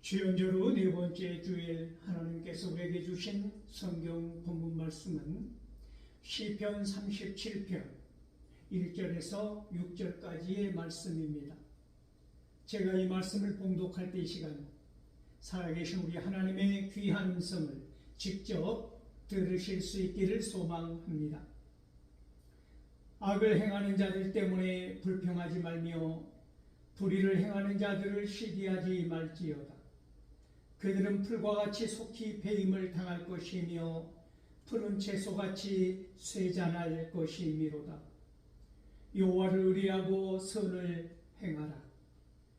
주연저로 네 번째 주일 하나님께서 우리에게 주신 성경 본문 말씀은 시편 37편 1절에서 6절까지의 말씀입니다. 제가 이 말씀을 봉독할 때 이 시간 살아계신 우리 하나님의 귀한 음성을 직접 들으실 수 있기를 소망합니다. 악을 행하는 자들 때문에 불평하지 말며 불의를 행하는 자들을 시기하지 말지어다. 그들은 풀과 같이 속히 배임을 당할 것이며 푸른 채소같이 쇠잔할 것이미로다. 여호와를 의뢰하고 선을 행하라.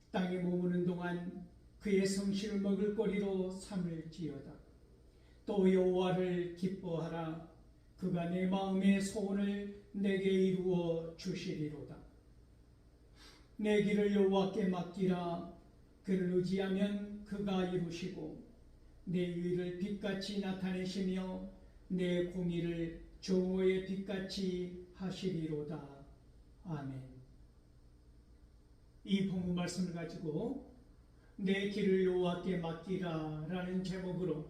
땅에 머무는 동안 그의 성실을 먹을거리로 삼을지어다. 또 여호와를 기뻐하라. 그가 내 마음의 소원을 내게 이루어 주시리로다. 내 길을 여호와께 맡기라. 그를 의지하면 그가 이루시고 내 유의를 빛같이 나타내시며 내 공의를 정오의 빛같이 하시리로다. 아멘. 이 본문 말씀을 가지고 내 길을 여호와께 맡기라 라는 제목으로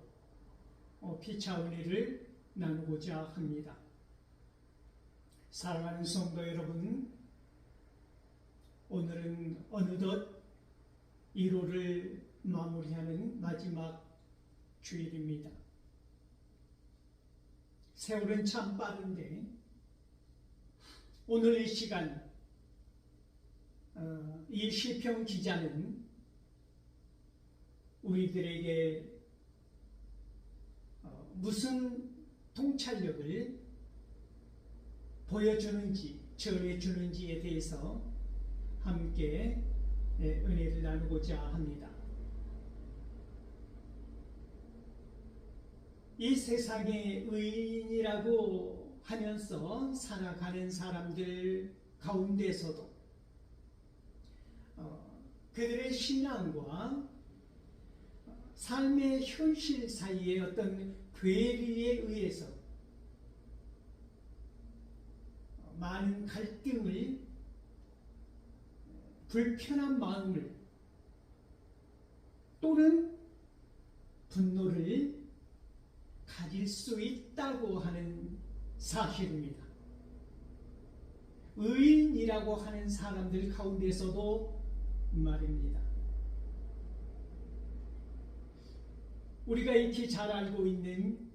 피차 은혜를 나누고자 합니다. 사랑하는 성도 여러분, 오늘은 어느덧 1호를 마무리하는 마지막 주일입니다. 세월은 참 빠른데 오늘 이 시간 이 시편 기자는 우리들에게 무슨 통찰력을 보여주는지 전해주는지에 대해서 함께 은혜를 나누고자 합니다. 이 세상에 의인이라고 하면서 살아가는 사람들 가운데서도 그들의 신앙과 삶의 현실 사이의 어떤 괴리에 의해서 많은 갈등을, 불편한 마음을 또는 분노를 가질 수 있다고 하는 사실입니다. 의인이라고 하는 사람들 가운데서도 말입니다. 우리가 익히 잘 알고 있는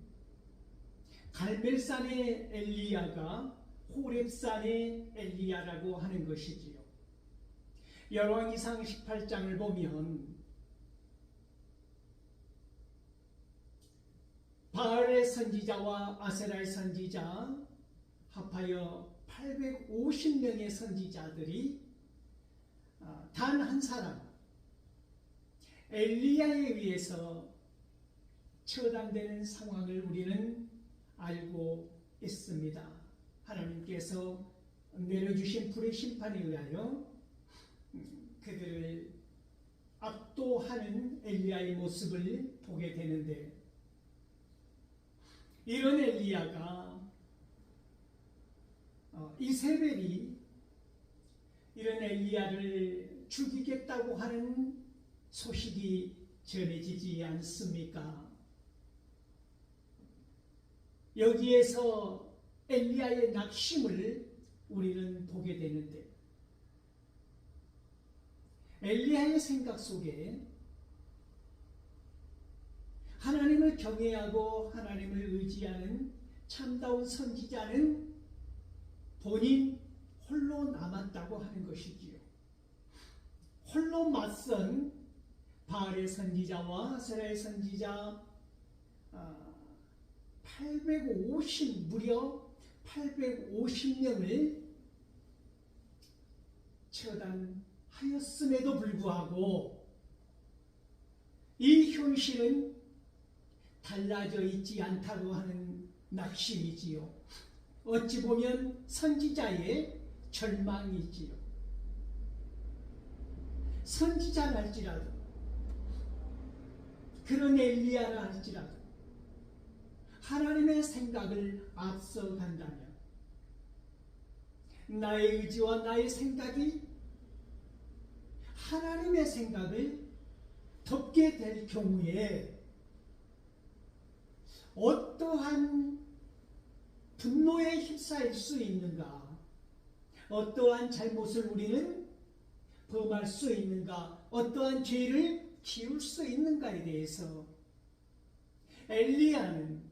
갈멜산의 엘리야가 호렙산의 엘리야라고 하는 것이지요. 열왕기상 18장을 보면 바알의 선지자와 아세라의 선지자 합하여 850명의 선지자들이 단 한 사람 엘리야에 의해서 처단되는 상황을 우리는 알고 있습니다. 하나님께서 내려주신 불의 심판에 의하여 그들을 압도하는 엘리야의 모습을 보게 되는데, 이런 엘리야가 이세벨이 이런 엘리야를 죽이겠다고 하는 소식이 전해지지 않습니까? 여기에서 엘리야의 낙심을 우리는 보게 되는데, 엘리야의 생각 속에 하나님을 경외하고 하나님을 의지하는 참다운 선지자는 본인 홀로 남았다고 하는 것이지요. 홀로 맞선 바알의 선지자와 아세라의 선지자 무려 850명을 처단하였음에도 불구하고 이 현실은 달라져 있지 않다고 하는 낙심이지요. 어찌 보면 선지자의 절망이지요. 선지자랄지라도, 그런 엘리야라 할지라도 하나님의 생각을 앞서간다면, 나의 의지와 나의 생각이 하나님의 생각을 덮게 될 경우에 어떠한 분노에 휩싸일 수 있는가? 어떠한 잘못을 우리는 범할 수 있는가? 어떠한 죄를 지을 수 있는가에 대해서 엘리야는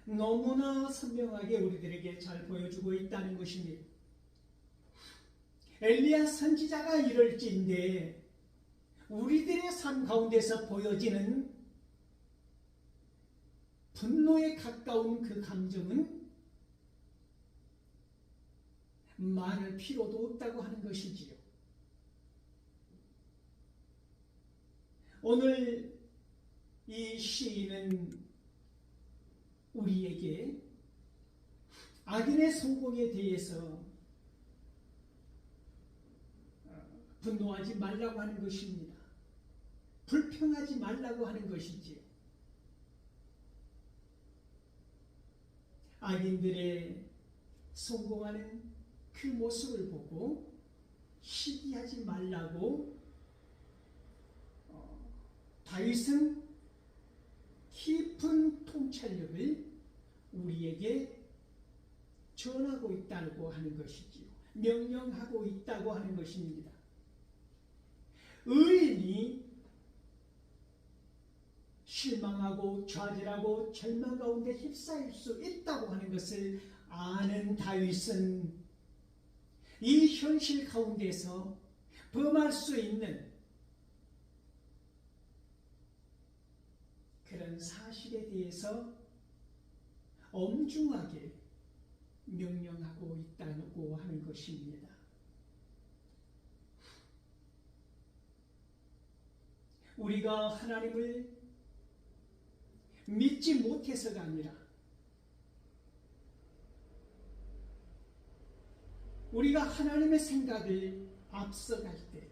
너무나 선명하게 우리들에게 잘 보여주고 있다는 것입니다. 엘리야 선지자가 이럴지인데 우리들의 삶 가운데서 보여지는 분노에 가까운 그 감정은 말할 필요도 없다고 하는 것이지요. 오늘 이 시인은 우리에게 악인의 성공에 대해서 분노하지 말라고 하는 것입니다. 불평하지 말라고 하는 것이지요. 악인들의 성공하는 그 모습을 보고 시기하지 말라고 다윗은 깊은 통찰력을 우리에게 전하고 있다고 하는 것이지요. 명령하고 있다고 하는 것입니다. 의인이 실망하고 좌절하고 절망 가운데 휩싸일 수 있다고 하는 것을 아는 다윗은 이 현실 가운데서 범할 수 있는 그런 사실에 대해서 엄중하게 명령하고 있다고 하는 것입니다. 우리가 하나님을 믿지 못해서가 아니라 우리가 하나님의 생각을 앞서갈 때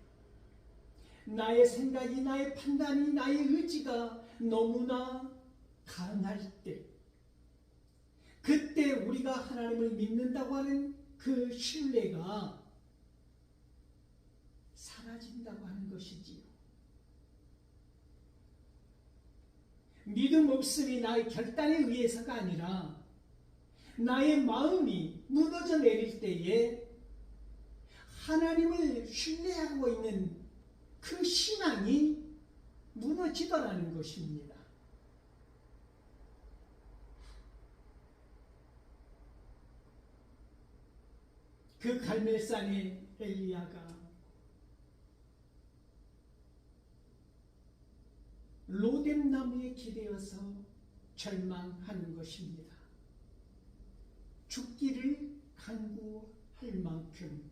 나의 생각이, 나의 판단이, 나의 의지가 너무나 강할 때 그때 우리가 하나님을 믿는다고 하는 그 신뢰가 사라진다고 하는 것이지요. 믿음 없음이 나의 결단에 의해서가 아니라 나의 마음이 무너져 내릴 때에 하나님을 신뢰하고 있는 그 신앙이 무너지더라는 것입니다. 그 갈멜산의 엘리야가 로뎀나무에 기대어서 절망하는 것입니다. 죽기를 간구할 만큼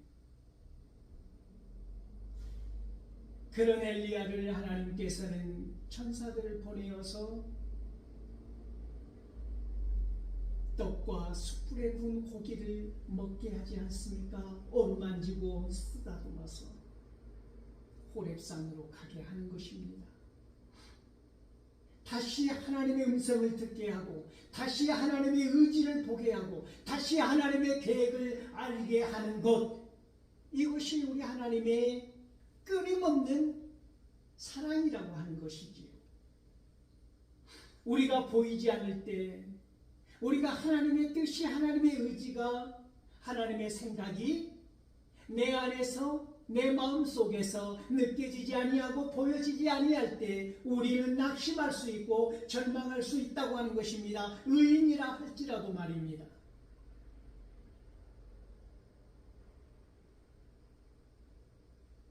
그런 엘리야를 하나님께서는 천사들을 보내어서 떡과 숯불에 구운 고기를 먹게 하지 않습니까? 어루만지고 쓰다듬어서 호렙산으로 가게 하는 것입니다. 다시 하나님의 음성을 듣게 하고 다시 하나님의 의지를 보게 하고 다시 하나님의 계획을 알게 하는 것, 이것이 우리 하나님의 끊임없는 사랑이라고 하는 것이지요. 우리가 보이지 않을 때 우리가 하나님의 뜻이, 하나님의 의지가, 하나님의 생각이 내 안에서, 내 마음속에서 느껴지지 아니하고 보여지지 아니할 때 우리는 낙심할 수 있고 절망할 수 있다고 하는 것입니다. 의인이라 할지라도 말입니다.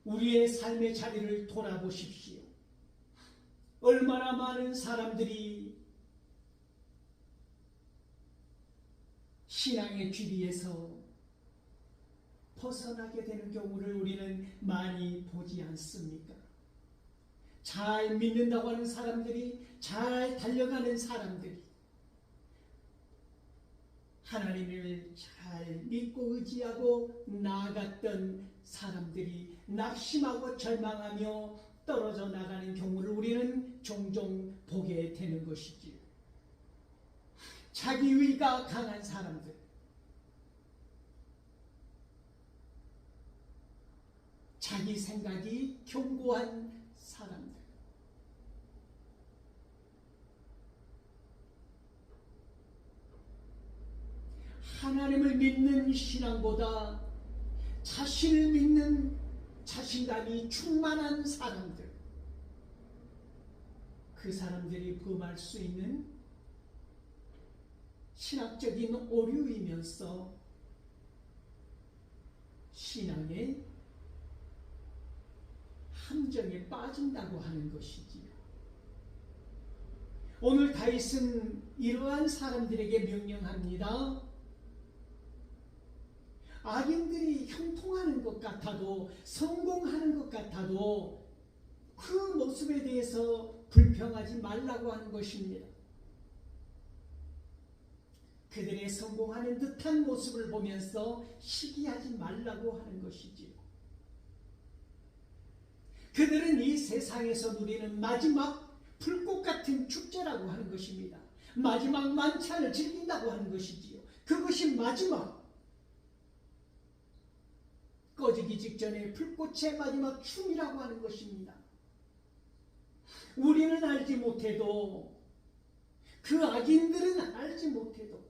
우리의 삶의 자리를 돌아보십시오. 얼마나 많은 사람들이 신앙의 길이에서 벗어나게 되는 경우를 우리는 많이 보지 않습니까? 잘 믿는다고 하는 사람들이, 잘 달려가는 사람들이, 하나님을 잘 믿고 의지하고 나아갔던 사람들이 낙심하고 절망하며 떨어져 나가는 경우를 우리는 종종 보게 되는 것이지요. 자기의가 강한 사람들, 자기 생각이 견고한 사람들, 하나님을 믿는 신앙보다 자신을 믿는 자신감이 충만한 사람들, 그 사람들이 범할 수 있는 신학적인 오류이면서 신앙의 함정에 빠진다고 하는 것이지요. 오늘 다윗은 이러한 사람들에게 명령합니다. 악인들이 형통하는 것 같아도, 성공하는 것 같아도 그 모습에 대해서 불평하지 말라고 하는 것입니다. 그들의 성공하는 듯한 모습을 보면서 시기하지 말라고 하는 것이지요. 그들은 이 세상에서 누리는 마지막 불꽃 같은 축제라고 하는 것입니다. 마지막 만찬을 즐긴다고 하는 것이지요. 그것이 마지막, 꺼지기 직전에 불꽃의 마지막 춤이라고 하는 것입니다. 우리는 알지 못해도, 그 악인들은 알지 못해도,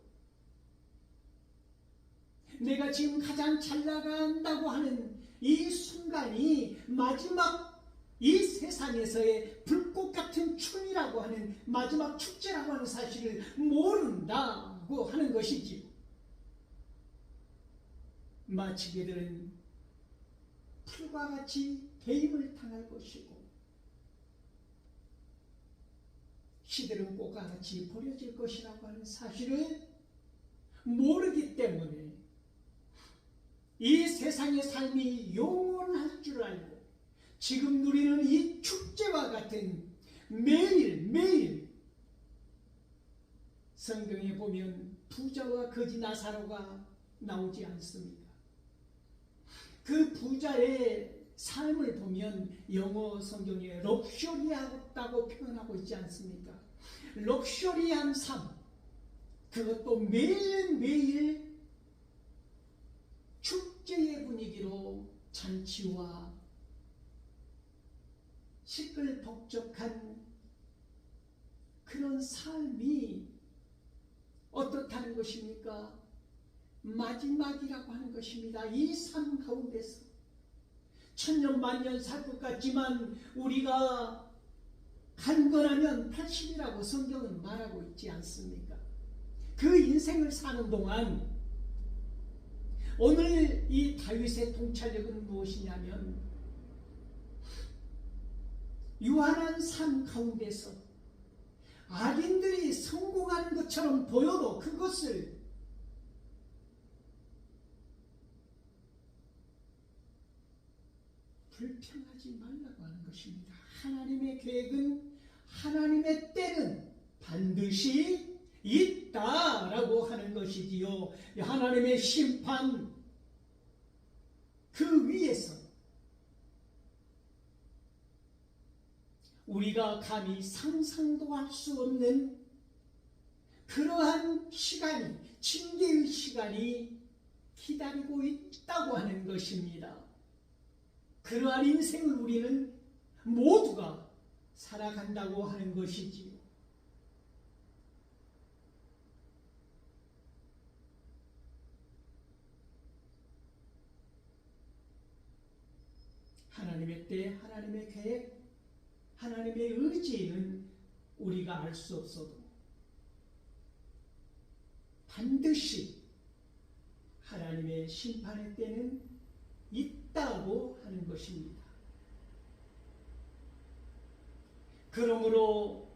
내가 지금 가장 잘 나간다고 하는 이 순간이 마지막 이 세상에서의 불꽃 같은 춤이라고 하는 마지막 축제라고 하는 사실을 모른다고 하는 것이지요. 마치 그들은 풀과 같이 배임을 당할 것이고 시들은 꽃과 같이 버려질 것이라고 하는 사실을 모르기 때문에 이 세상의 삶이 영원할 줄 알고 지금 누리는 이 축제와 같은 매일매일, 성경에 보면 부자와 거지 나사로가 나오지 않습니까? 그 부자의 삶을 보면 영어 성경에 럭셔리하다고 표현하고 있지 않습니까? 럭셔리한 삶, 그것도 매일매일 축제의 분위기로 잔치와 시끌벅적한 그런 삶이 어떻다는 것입니까? 마지막이라고 하는 것입니다. 이 삶 가운데서 천년 만년 살 것 같지만 우리가 간건하면 80이라고 성경은 말하고 있지 않습니까? 그 인생을 사는 동안 오늘 이 다윗의 통찰력은 무엇이냐면, 유한한 삶 가운데서 악인들이 성공하는 것처럼 보여도 그것을 불평하지 말라고 하는 것입니다. 하나님의 계획은, 하나님의 때는 반드시 있다라고 하는 것이지요. 하나님의 심판, 그 위에서 우리가 감히 상상도 할 수 없는 그러한 시간이, 징계의 시간이 기다리고 있다고 하는 것입니다. 그러한 인생을 우리는 모두가 살아간다고 하는 것이지요. 하나님의 때, 하나님의 계획, 하나님의 의지는 우리가 알 수 없어도 반드시 하나님의 심판의 때는 있다고 하는 것입니다. 그러므로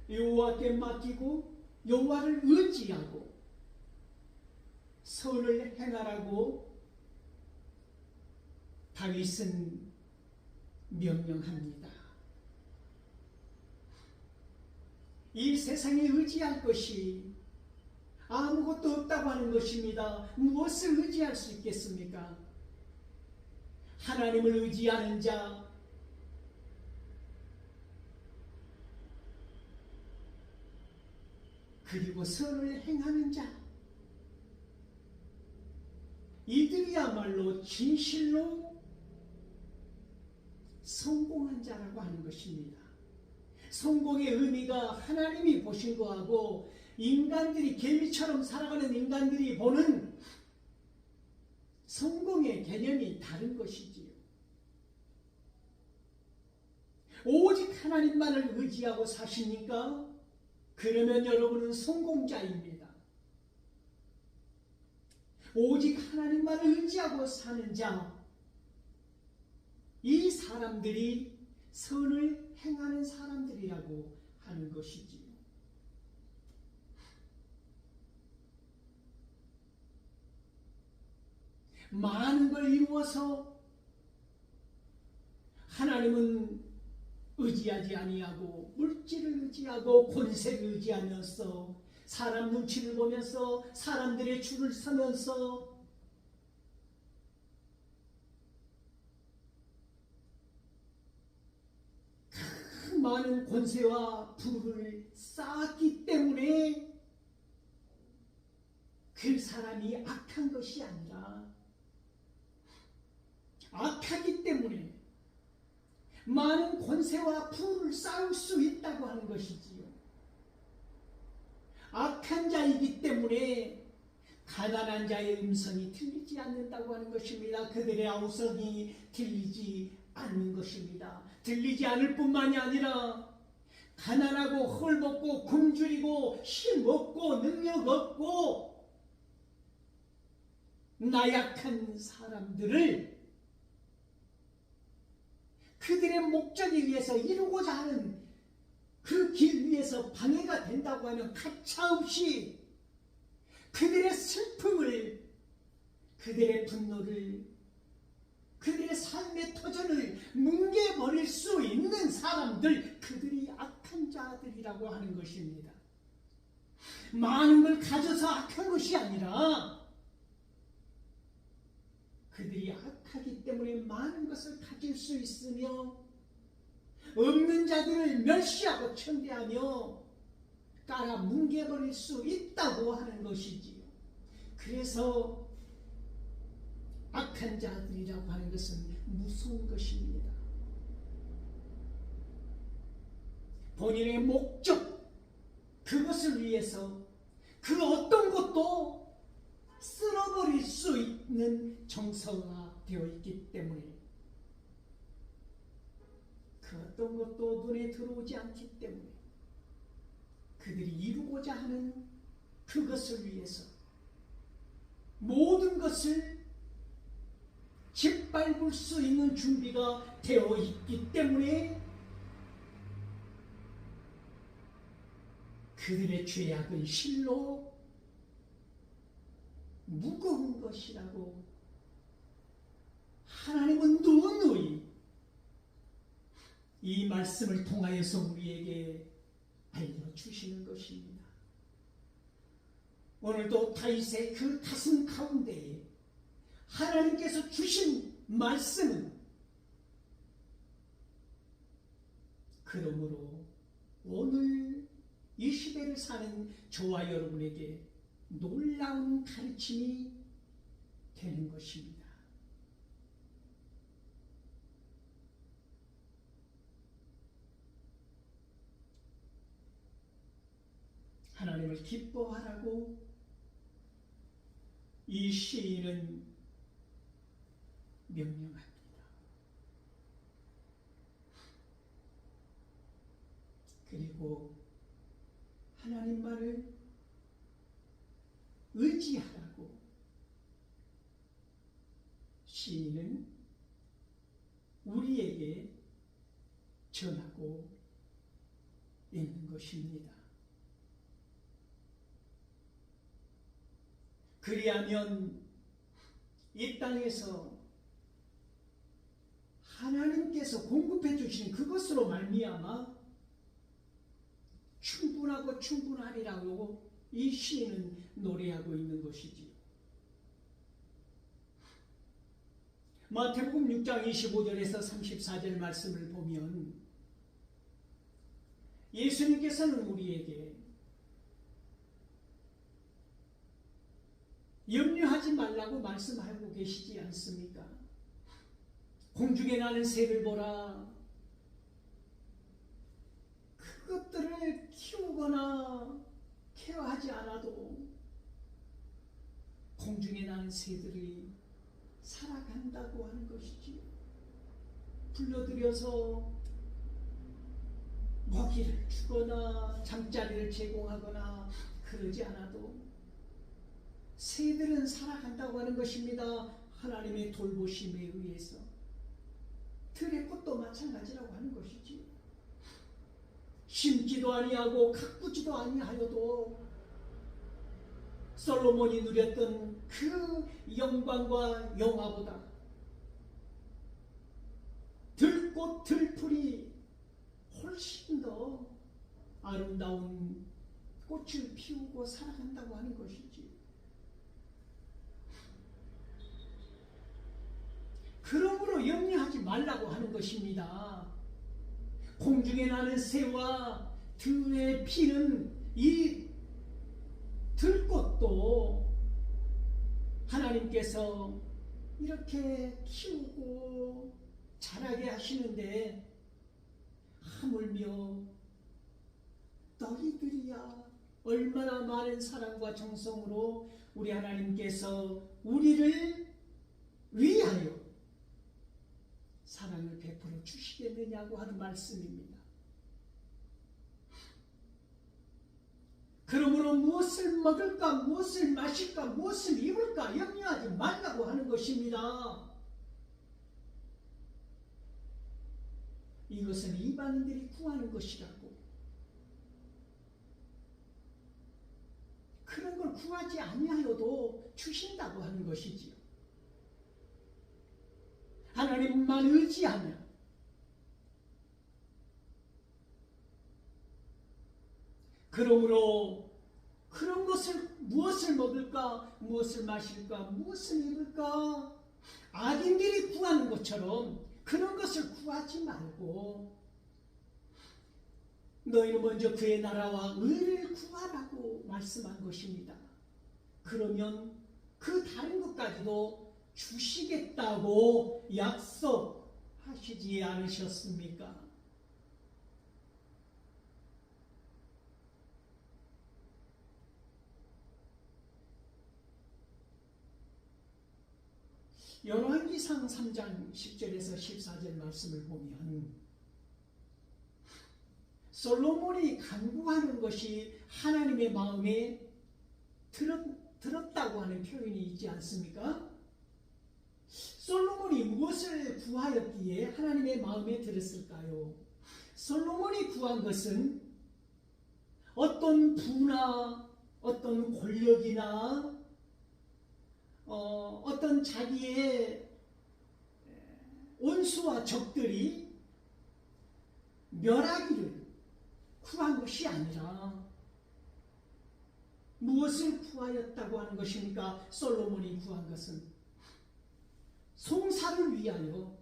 여호와께 맡기고 여호와를 의지하고 선을 행하라고 다윗은 명령합니다. 이 세상에 의지할 것이 아무것도 없다고 하는 것입니다. 무엇을 의지할 수 있겠습니까? 하나님을 의지하는 자, 그리고 선을 행하는 자, 이들이야말로 진실로 성공한 자라고 하는 것입니다. 성공의 의미가 하나님이 보신 거하고 인간들이, 개미처럼 살아가는 인간들이 보는 성공의 개념이 다른 것이지요. 오직 하나님만을 의지하고 사십니까? 그러면 여러분은 성공자입니다. 오직 하나님만을 의지하고 사는 자, 이 사람들이 선을 행하는 사람들이라고 하는 것이지요. 많은 걸 이루어서 하나님은 의지하지 아니하고 물질을 의지하고 권세를 의지하면서 사람 눈치를 보면서 사람들의 줄을 서면서 큰 많은 권세와 부를 쌓았기 때문에 그 사람이 악한 것이 아니라 악하기 때문에 많은 권세와 부를 쌓을 수 있다고 하는 것이지요. 악한 자이기 때문에 가난한 자의 음성이 들리지 않는다고 하는 것입니다. 그들의 아우성이 들리지 않는 것입니다. 들리지 않을 뿐만이 아니라 가난하고 헐벗고 굶주리고 힘없고 능력 없고 나약한 사람들을 그들의 목적에 의해서 이루고자 하는 그 길 위에서 방해가 된다고 하면 가차없이 그들의 슬픔을, 그들의 분노를, 그들의 삶의 터전을 뭉개버릴 수 있는 사람들, 그들이 악한 자들이라고 하는 것입니다. 많은 걸 가져서 악한 것이 아니라 그들이 악하기 때문에 많은 것을 가질 수 있으며 없는 자들을 멸시하고 천대하며 깔아 뭉개버릴 수 있다고 하는 것이지요. 그래서 악한 자들이라고 하는 것은 무서운 것입니다. 본인의 목적, 그것을 위해서 그 어떤 것도 쓸어버릴 수 있는 정서가 되어 있기 때문에 그 어떤 것도 눈에 들어오지 않기 때문에 그들이 이루고자 하는 그것을 위해서 모든 것을 짓밟을 수 있는 준비가 되어 있기 때문에 그들의 죄악은 실로 무거운 것이라고 하나님은 누누이 이 말씀을 통하여서 우리에게 알려주시는 것입니다. 오늘도 다윗의 그 가슴 가운데에 하나님께서 주신 말씀은 그러므로 오늘 이 시대를 사는 저와 여러분에게 놀라운 가르침이 되는 것입니다. 하나님을 기뻐하라고 이 시인은 명령합니다. 그리고 하나님만을 의지하라고 시인은 우리에게 전하고 있는 것입니다. 그리하면 이 땅에서 하나님께서 공급해 주신 그것으로 말미암아 충분하고 충분하리라고 이 시인은 노래하고 있는 것이지요. 마태복음 6장 25절에서 34절 말씀을 보면 예수님께서는 우리에게 염려하지 말라고 말씀하고 계시지 않습니까? 공중에 나는 새를 보라. 그것들을 키우거나 케어하지 공중에 나는 새들이 살아간다고 하는 것이지요. 불러들여서 먹이를 주거나 잠자리를 제공하거나 그러지 않아도 새들은 살아간다고 하는 것입니다. 하나님의 돌보심에 의해서. 들의 꽃도 마찬가지라고 하는 것이지요. 심지도 아니하고 가꾸지도 아니하여도 솔로몬이 누렸던 그 영광과 영화보다 들꽃 들풀이 훨씬 더 아름다운 꽃을 피우고 살아간다고 하는 것이지. 그러므로 염려하지 말라고 하는 것입니다. 공중에 나는 새와 들에 피는 이 들꽃도 하나님께서 이렇게 키우고 자라게 하시는데 하물며 너희들이야 얼마나 많은 사랑과 정성으로 우리 하나님께서 우리를 위하여 사랑을 베풀어 주시겠느냐고 하는 말씀입니다. 그러므로 무엇을 먹을까, 무엇을 마실까, 무엇을 입을까 염려하지 말라고 하는 것입니다. 이것은 이방인들이 구하는 것이라고. 그런 걸 구하지 아니하여도 주신다고 하는 것이지요. 하나님만 의지하며 그러므로 그런 것을 무엇을 먹을까, 무엇을 마실까, 무엇을 입을까 악인들이 구하는 것처럼 그런 것을 구하지 말고 너희는 먼저 그의 나라와 의를 구하라고 말씀한 것입니다. 그러면 그 다른 것까지도 주시겠다고 약속하시지 않으셨습니까? 열왕기상 3장 10절에서 14절 말씀을 보면 솔로몬이 간구하는 것이 하나님의 마음에 들었다고 하는 표현이 있지 않습니까? 솔로몬이 무엇을 구하였기에 하나님의 마음에 들었을까요? 솔로몬이 구한 것은 어떤 부나 어떤 권력이나 어떤 자기의 원수와 적들이 멸하기를 구한 것이 아니라 무엇을 구하였다고 하는 것입니까? 솔로몬이 구한 것은 송사를 위하여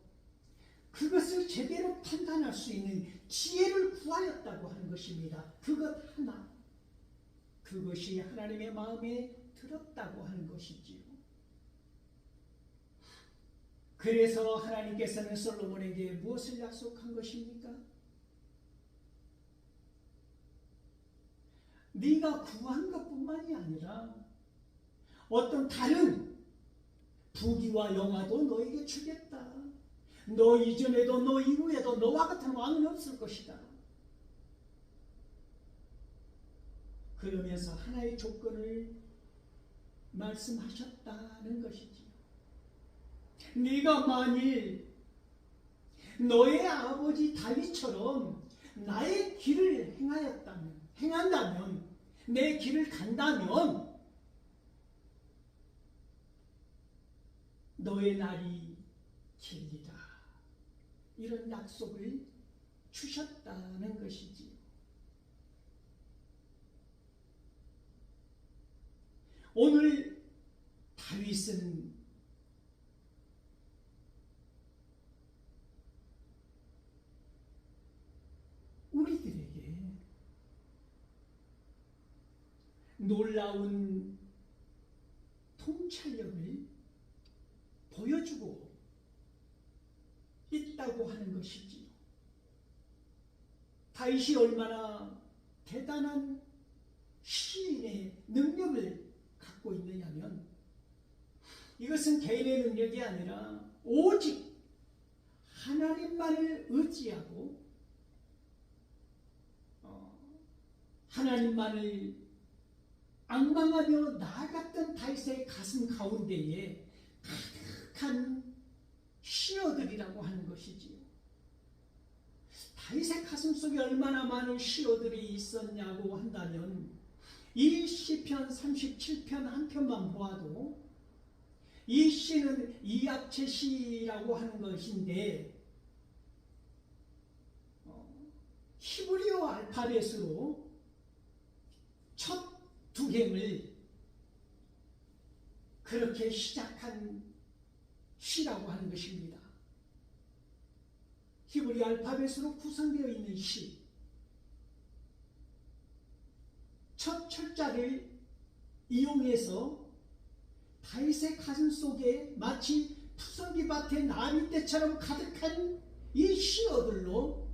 그것을 제대로 판단할 수 있는 지혜를 구하였다고 하는 것입니다. 그것 하나, 그것이 하나님의 마음에 들었다고 하는 것이지요. 그래서 하나님께서는 솔로몬에게 무엇을 약속한 것입니까? 네가 구한 것뿐만이 아니라 어떤 다른 부귀와 영화도 너에게 주겠다. 너 이전에도 너 이후에도 너와 같은 왕은 없을 것이다. 그러면서 하나의 조건을 말씀하셨다는 것이지. 네가 만일 너의 아버지 다윗처럼 나의 길을 행한다면, 내 길을 간다면 너의 날이 길리라. 이런 약속을 주셨다는 것이지요. 오늘 다윗은 우리들에게 놀라운 통찰력을 보여주고 있다고 하는 것이지요. 다윗이 얼마나 대단한 시인의 능력을 갖고 있느냐면 이것은 개인의 능력이 아니라 오직 하나님만을 의지하고 하나님만을 앙망하며 나아갔던 다윗의 가슴 가운데에 가득한 시어들이라고 하는 것이지요. 다윗의 가슴 속에 얼마나 많은 시어들이 있었냐고 한다면 이 시편 37편 한 편만 보아도 이 시는 이압체 시라고 하는 것인데 히브리어 알파벳으로 첫 두 행을 그렇게 시작한 시라고 하는 것입니다. 히브리 알파벳으로 구성되어 있는 시, 첫 철자를 이용해서 다윗의 가슴 속에 마치 푸성기 밭의 나비떼처럼 가득한 이 시어들로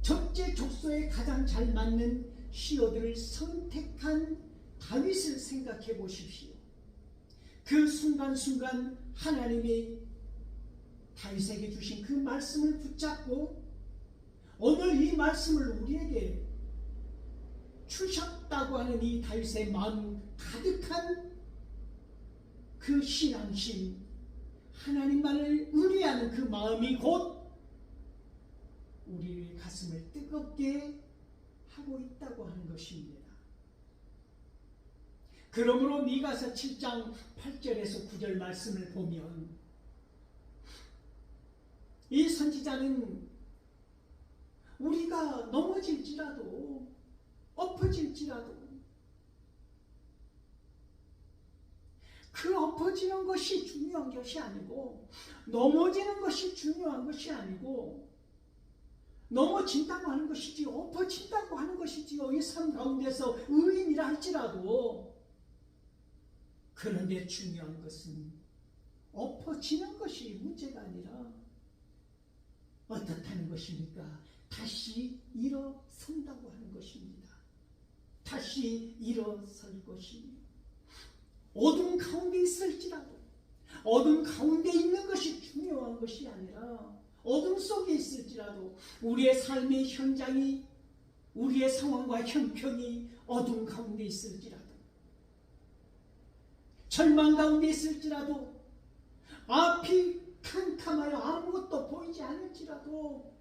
적재적소에 가장 잘 맞는 시어들을 선택한 다윗을 생각해 보십시오. 그 순간순간 하나님이 다윗에게 주신 그 말씀을 붙잡고 오늘 이 말씀을 우리에게 주셨다고 하는 이 다윗의 마음 가득한 그 신앙심, 하나님만을 의뢰하는 그 마음이 곧 우리의 가슴을 뜨겁게 하고 있다고 하는 것입니다. 그러므로 미가서 7장 8절에서 9절 말씀을 보면 이 선지자는 우리가 넘어질지라도 엎어질지라도 그 엎어지는 것이 중요한 것이 아니고 넘어지는 것이 중요한 것이 아니고 넘어진다고 하는 것이지 엎어진다고 하는 것이지요. 이 삶 가운데서 의인이라 할지라도 그런데 중요한 것은 엎어지는 것이 문제가 아니라 어떻다는 것입니까? 다시 일어선다고 하는 것입니다. 다시 일어설 것이며 어둠 가운데 있을지라도 어둠 가운데 있는 것이 중요한 것이 아니라 어둠 속에 있을지라도 우리의 삶의 현장이 우리의 상황과 형편이 어둠 가운데 있을지라도 절망 가운데 있을지라도 앞이 캄캄하여 아무것도 보이지 않을지라도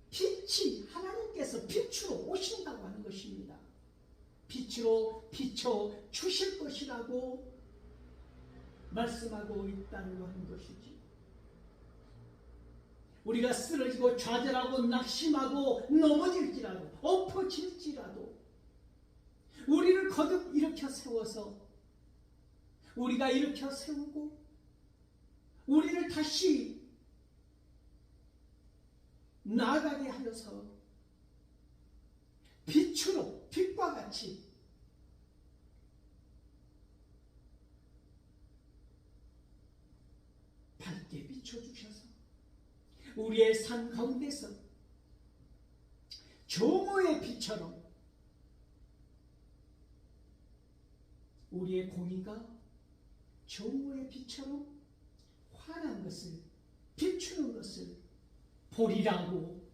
빛이 하나님께서 빛으로 오신다고 하는 것입니다. 빛으로 비춰 주실 것이라고 말씀하고 있다고 하는 것이지. 우리가 쓰러지고 좌절하고 낙심하고 넘어질지라도 엎어질지라도 우리를 거듭 일으켜 세워서 우리가 일으켜 세우고 우리를 다시 나아가게 하여서 빛으로 빛과 같이 밝게 비춰주셔서 우리의 삶 가운데서 정오의 빛처럼 우리의 공의가 정오의 빛처럼 환한 것을 비추는 것을 보리라고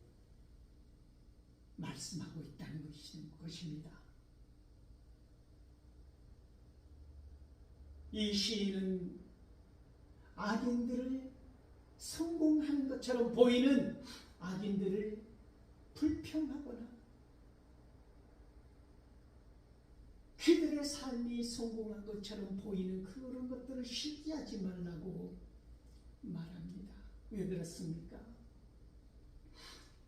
말씀하고 있다는 것입니다. 이 시인은 악인들을 성공하는 것처럼 보이는 악인들을 불평하거나 그들의 삶이 성공한 것처럼 보이는 그런 것들을 시기하지 말라고 말합니다. 왜 그렇습니까?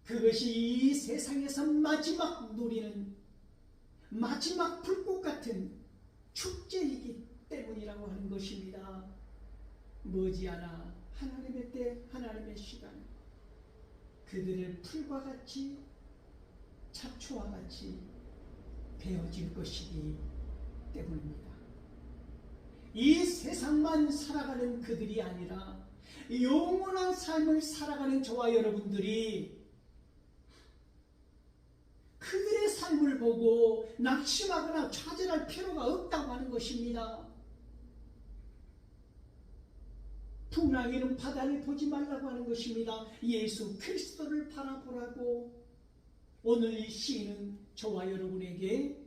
그것이 이 세상에서 마지막 누리는 마지막 불꽃 같은 축제이기 때문이라고 하는 것입니다. 머지않아 하나님의 때 하나님의 시간 그들을 풀과 같이 잡초와 같이 베어질 것이기 때문입니다. 이 세상만 살아가는 그들이 아니라 영원한 삶을 살아가는 저와 여러분들이 그들의 삶을 보고 낙심하거나 좌절할 필요가 없다고 하는 것입니다. 풍랑에는 바다를 보지 말라고 하는 것입니다. 예수 그리스도를 바라보라고 오늘 이 시인은 저와 여러분에게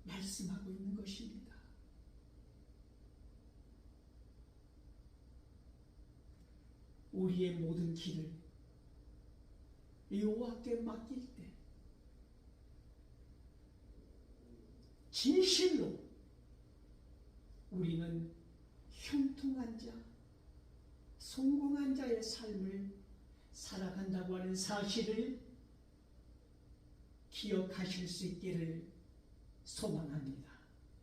말씀하고 있는 것입니다. 우리의 모든 길을 여호와께 맡길 때 진실로 우리는 형통한 자, 성공한 자의 삶을 살아간다고 하는 사실을 기억하실 수 있기를 소망합니다.